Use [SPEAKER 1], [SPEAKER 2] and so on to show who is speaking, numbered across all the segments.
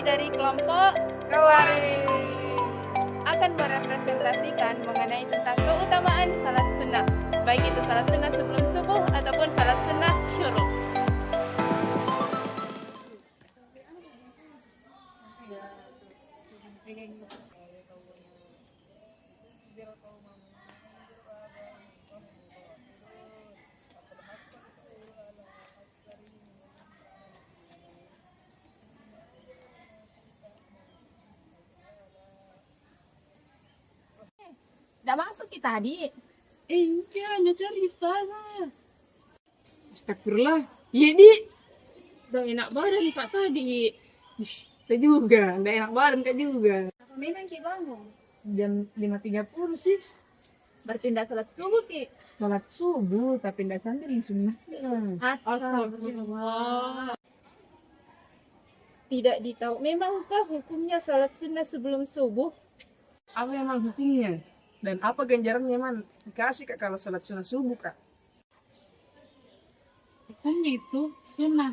[SPEAKER 1] dari kelompok
[SPEAKER 2] Kawari
[SPEAKER 1] akan merepresentasikan mengenai tentang keutamaan salat sunnah, baik itu salat sunnah sebelum subuh ataupun salat sunnah syuruk.
[SPEAKER 3] Nggak masuk kita tadi.
[SPEAKER 1] Iya, cari ustazah.
[SPEAKER 2] Astagfirullah. Iya, Di.
[SPEAKER 1] Udah enak badan Pak tadi.
[SPEAKER 2] Saya juga. Nggak enak badan Kak juga.
[SPEAKER 1] Apa memang Ki bangun?
[SPEAKER 2] Jam 5.30 sih.
[SPEAKER 3] Berarti nggak sholat subuh, Ki.
[SPEAKER 2] Sholat subuh, tapi nggak sambil sunnah.
[SPEAKER 1] Astagfirullah. Tidak ditahu. Memangkah hukumnya salat sunnah sebelum subuh?
[SPEAKER 2] Apa emang hukumnya? Dan apa ganjarannya, Man? Dikasih Kak kalau sholat sunnah subuh, Kak.
[SPEAKER 4] Hukumnya itu sunnah,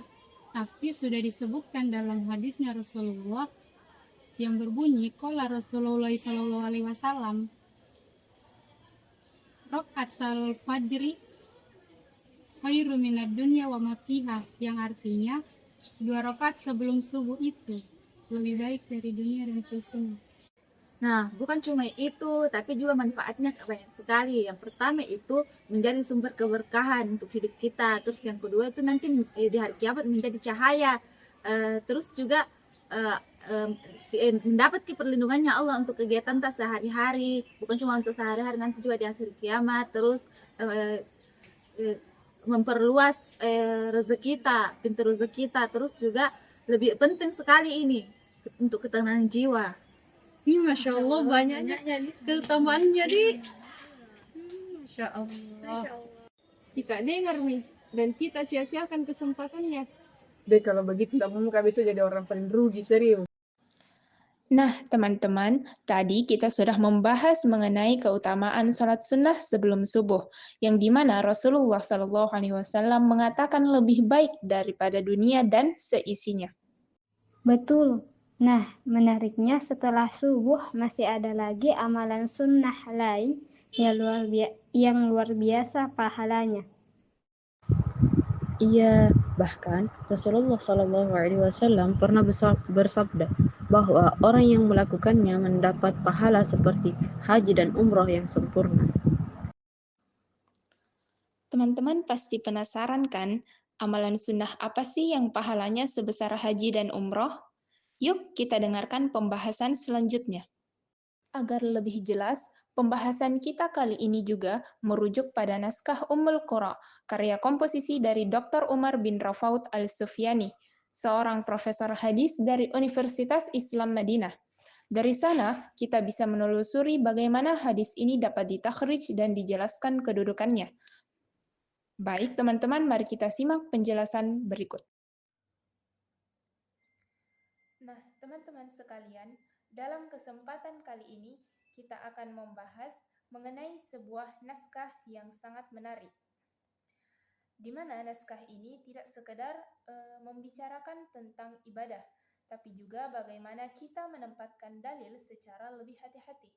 [SPEAKER 4] tapi sudah disebutkan dalam hadisnya Rasulullah yang berbunyi qala Rasulullah sallallahu alaihi wasallam raqatul fajri khairu minad dunya wa ma fiha, yang artinya 2 rakaat sebelum subuh itu lebih baik dari dunia dan isinya.
[SPEAKER 3] Nah, bukan cuma itu, tapi juga manfaatnya banyak sekali. Yang pertama itu menjadi sumber keberkahan untuk hidup kita. Terus yang kedua itu nanti di hari kiamat menjadi cahaya. Terus juga mendapat perlindungannya Allah untuk kegiatan kita sehari-hari. Bukan cuma untuk sehari-hari, nanti juga di akhir kiamat. Terus memperluas rezeki kita, pintu rezeki kita. Terus juga lebih penting sekali ini untuk ketenangan jiwa.
[SPEAKER 4] Ini Masya Allah banyaknya keutamaan jadi.
[SPEAKER 1] Masya Allah. Kita dengar nih, dan kita sia-siakan kesempatannya.
[SPEAKER 2] Deh, kalau begitu, tidak mau Kak besok jadi orang paling rugi, serius.
[SPEAKER 5] Nah, teman-teman, tadi kita sudah membahas mengenai keutamaan sholat sunnah sebelum subuh, yang dimana Rasulullah SAW mengatakan lebih baik daripada dunia dan seisinya.
[SPEAKER 6] Betul. Nah, menariknya setelah subuh masih ada lagi amalan sunnah lain yang luar biasa pahalanya.
[SPEAKER 7] Iya, bahkan Rasulullah SAW pernah bersabda bahwa orang yang melakukannya mendapat pahala seperti haji dan umroh yang sempurna.
[SPEAKER 5] Teman-teman pasti penasaran kan, amalan sunnah apa sih yang pahalanya sebesar haji dan umroh? Yuk kita dengarkan pembahasan selanjutnya. Agar lebih jelas, pembahasan kita kali ini juga merujuk pada naskah Ummul Qura, karya komposisi dari Dr. Umar bin Rafaud Al-Sufyani, seorang profesor hadis dari Universitas Islam Madinah. Dari sana, kita bisa menelusuri bagaimana hadis ini dapat ditakhrij dan dijelaskan kedudukannya. Baik teman-teman, mari kita simak penjelasan berikut. Nah, teman-teman sekalian, dalam kesempatan kali ini kita akan membahas mengenai sebuah naskah yang sangat menarik. Di mana naskah ini tidak sekedar membicarakan tentang ibadah, tapi juga bagaimana kita menempatkan dalil secara lebih hati-hati,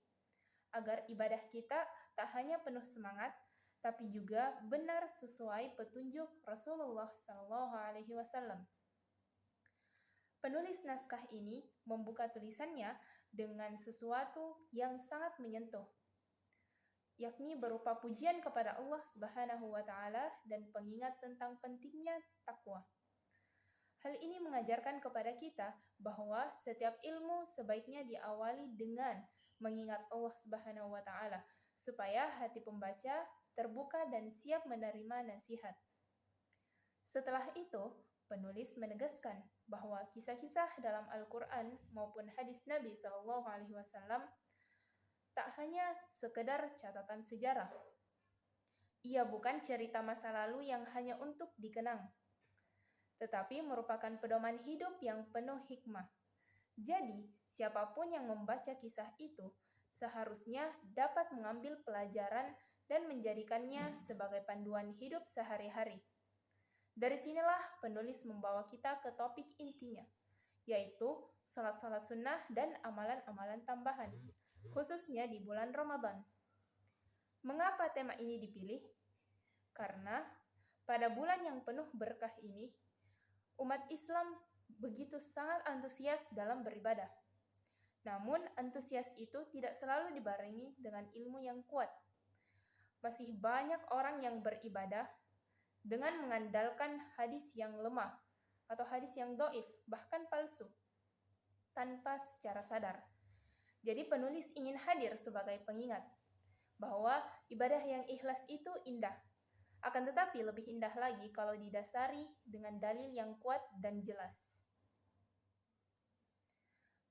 [SPEAKER 5] agar ibadah kita tak hanya penuh semangat, tapi juga benar sesuai petunjuk Rasulullah SAW. Penulis naskah ini membuka tulisannya dengan sesuatu yang sangat menyentuh, yakni berupa pujian kepada Allah Subhanahu wa Ta'ala dan pengingat tentang pentingnya takwa. Hal ini mengajarkan kepada kita bahwa setiap ilmu sebaiknya diawali dengan mengingat Allah Subhanahu wa Ta'ala, supaya hati pembaca terbuka dan siap menerima nasihat. Setelah itu, penulis menegaskan bahwa kisah-kisah dalam Al-Quran maupun hadis Nabi SAW tak hanya sekedar catatan sejarah. Ia bukan cerita masa lalu yang hanya untuk dikenang, tetapi merupakan pedoman hidup yang penuh hikmah. Jadi, siapapun yang membaca kisah itu seharusnya dapat mengambil pelajaran dan menjadikannya sebagai panduan hidup sehari-hari. Dari sinilah penulis membawa kita ke topik intinya, yaitu salat-salat sunnah dan amalan-amalan tambahan, khususnya di bulan Ramadan. Mengapa tema ini dipilih? Karena pada bulan yang penuh berkah ini, umat Islam begitu sangat antusias dalam beribadah. Namun, antusias itu tidak selalu dibarengi dengan ilmu yang kuat. Masih banyak orang yang beribadah dengan mengandalkan hadis yang lemah atau hadis yang dhaif, bahkan palsu, tanpa secara sadar. Jadi penulis ingin hadir sebagai pengingat bahwa ibadah yang ikhlas itu indah. Akan tetapi lebih indah lagi kalau didasari dengan dalil yang kuat dan jelas.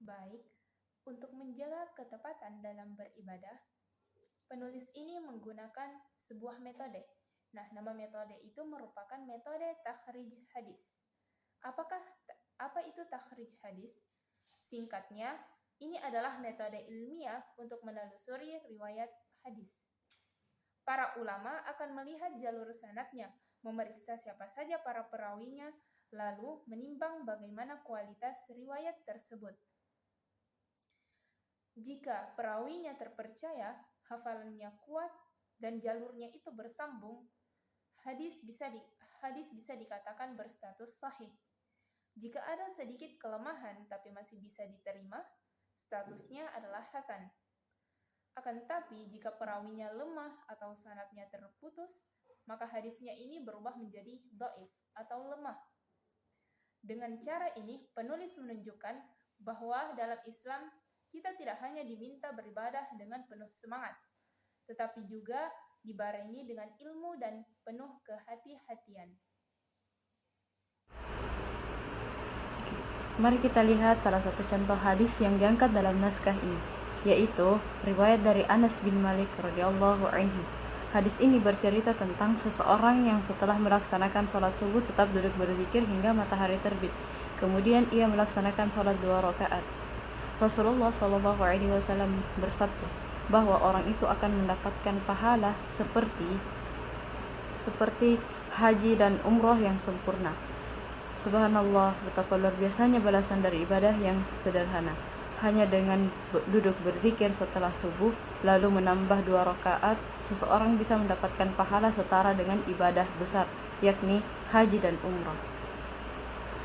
[SPEAKER 5] Baik, untuk menjaga ketepatan dalam beribadah, penulis ini menggunakan sebuah metode. Nah, nama metode itu merupakan metode takhrij hadis. Apa itu takhrij hadis? Singkatnya, ini adalah metode ilmiah untuk menelusuri riwayat hadis. Para ulama akan melihat jalur sanadnya, memeriksa siapa saja para perawinya, lalu menimbang bagaimana kualitas riwayat tersebut. Jika perawinya terpercaya, hafalannya kuat, dan jalurnya itu bersambung, hadis bisa dikatakan berstatus sahih. Jika ada sedikit kelemahan tapi masih bisa diterima, statusnya adalah hasan. Akan tetapi jika perawinya lemah atau sanadnya terputus, maka hadisnya ini berubah menjadi dhaif atau lemah. Dengan cara ini, penulis menunjukkan bahwa dalam Islam kita tidak hanya diminta beribadah dengan penuh semangat, tetapi juga dibarengi dengan ilmu dan penuh kehati-hatian.
[SPEAKER 7] Mari kita lihat salah satu contoh hadis yang diangkat dalam naskah ini, yaitu riwayat dari Anas bin Malik radhiyallahu anhu. Hadis ini bercerita tentang seseorang yang setelah melaksanakan sholat subuh tetap duduk berzikir hingga matahari terbit. Kemudian ia melaksanakan sholat 2 rakaat. Rasulullah SAW bersabda bahwa orang itu akan mendapatkan pahala seperti haji dan umroh yang sempurna. Subhanallah, betapa luar biasanya balasan dari ibadah yang sederhana. Hanya dengan duduk berzikir setelah subuh, lalu menambah 2 rakaat, seseorang bisa mendapatkan pahala setara dengan ibadah besar, yakni haji dan umrah.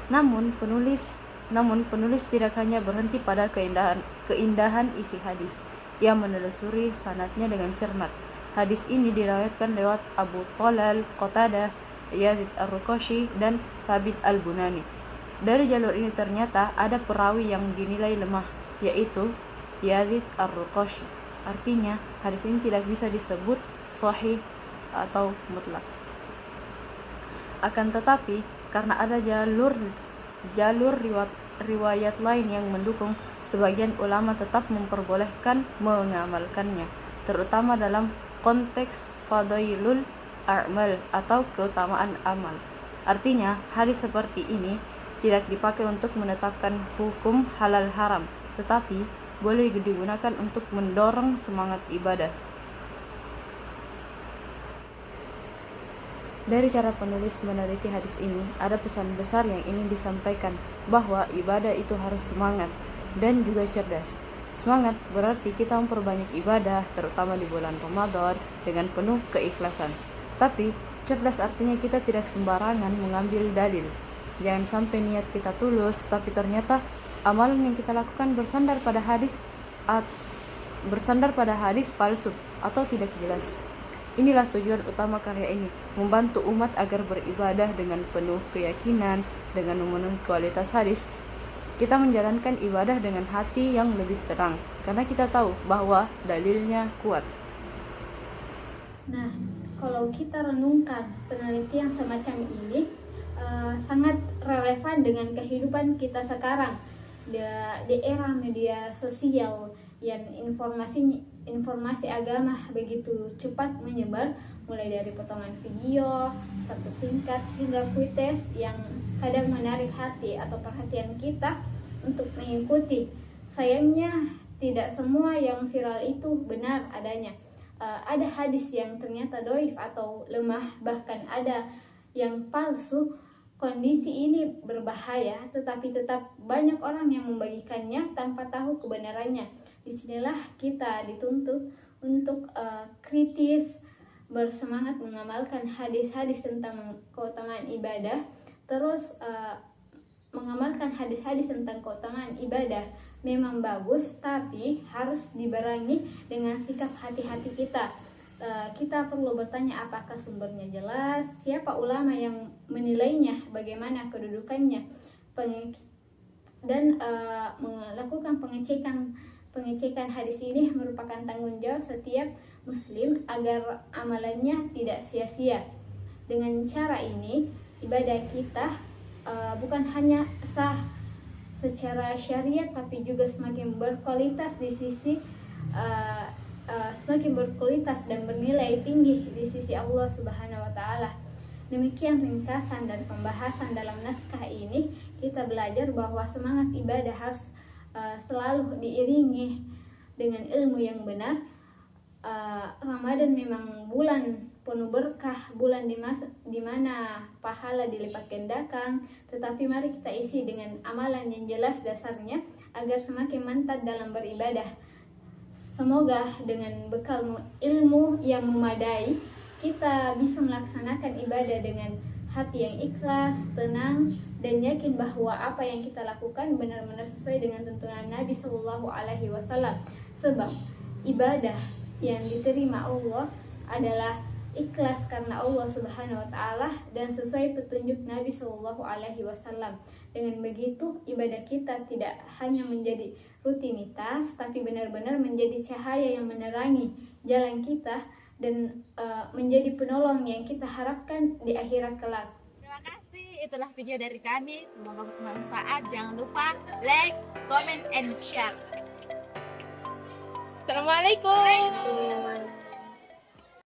[SPEAKER 7] Namun penulis tidak hanya berhenti pada keindahan isi hadis. Ia menelusuri sanadnya dengan cermat. Hadis ini diriwayatkan lewat Abu Talal, Qatadah, Yazid Ar-Ruqashi, dan Thabit Al-Bunani. Dari jalur ini ternyata ada perawi yang dinilai lemah, yaitu Yazid Ar-Ruqashi. Artinya, hadis ini tidak bisa disebut sahih atau mutlak. Akan tetapi, karena ada jalur riwayat lain yang mendukung, sebagian ulama tetap memperbolehkan mengamalkannya, terutama dalam konteks fadailul a'mal atau keutamaan amal. Artinya, hadis seperti ini tidak dipakai untuk menetapkan hukum halal haram, tetapi boleh digunakan untuk mendorong semangat ibadah. Dari cara penulis meneliti hadis ini, ada pesan besar yang ingin disampaikan, bahwa ibadah itu harus semangat dan juga cerdas. Semangat berarti kita memperbanyak ibadah, terutama di bulan Ramadan, dengan penuh keikhlasan. Tapi, cerdas artinya kita tidak sembarangan mengambil dalil. Jangan sampai niat kita tulus, tapi ternyata amalan yang kita lakukan bersandar pada hadis palsu atau tidak jelas. Inilah tujuan utama karya ini, membantu umat agar beribadah dengan penuh keyakinan, dengan memenuhi kualitas hadis. Kita menjalankan ibadah dengan hati yang lebih tenang, karena kita tahu bahwa dalilnya kuat.
[SPEAKER 6] Nah, kalau kita renungkan penelitian semacam ini sangat relevan dengan kehidupan kita sekarang di era media sosial yang informasi agama begitu cepat menyebar, mulai dari potongan video, status singkat, hingga kuites yang kadang menarik hati atau perhatian kita untuk mengikuti. Sayangnya tidak semua yang viral itu benar adanya. Ada hadis yang ternyata dhaif atau lemah, bahkan ada yang palsu. kondisi ini berbahaya, tetapi tetap banyak orang yang membagikannya tanpa tahu kebenarannya. Disinilah kita dituntut untuk kritis, bersemangat mengamalkan hadis-hadis tentang keutamaan ibadah, terus mengamalkan hadis-hadis tentang keutamaan ibadah memang bagus, tapi harus dibarengi dengan sikap hati-hati kita. Kita perlu bertanya apakah sumbernya jelas, siapa ulama yang menilainya, bagaimana kedudukannya, dan melakukan pengecekan hadis ini merupakan tanggung jawab setiap muslim agar amalannya tidak sia-sia. Dengan cara ini ibadah kita bukan hanya sah secara syariat, tapi juga semakin berkualitas di sisi semakin berkualitas dan bernilai tinggi di sisi Allah Subhanahu wa taala. Demikian ringkasan dan pembahasan dalam naskah ini. Kita belajar bahwa semangat ibadah harus selalu diiringi dengan ilmu yang benar. Ramadan memang bulan penuh berkah, bulan di mana pahala dilipat gandakan, tetapi mari kita isi dengan amalan yang jelas dasarnya agar semakin mantap dalam beribadah. Semoga dengan bekal ilmu yang memadai, kita bisa melaksanakan ibadah dengan hati yang ikhlas, tenang, dan yakin bahwa apa yang kita lakukan benar-benar sesuai dengan tuntunan Nabi Shallallahu Alaihi Wasallam. Sebab ibadah yang diterima Allah adalah ikhlas karena Allah Subhanahu Wa Taala dan sesuai petunjuk Nabi Shallallahu Alaihi Wasallam. Dengan begitu ibadah kita tidak hanya menjadi rutinitas, tapi benar-benar menjadi cahaya yang menerangi jalan kita dan menjadi penolong yang kita harapkan di akhirat kelak.
[SPEAKER 3] Terima kasih, itulah video dari kami. Semoga bermanfaat. Jangan lupa like, comment, and share.
[SPEAKER 1] Assalamualaikum.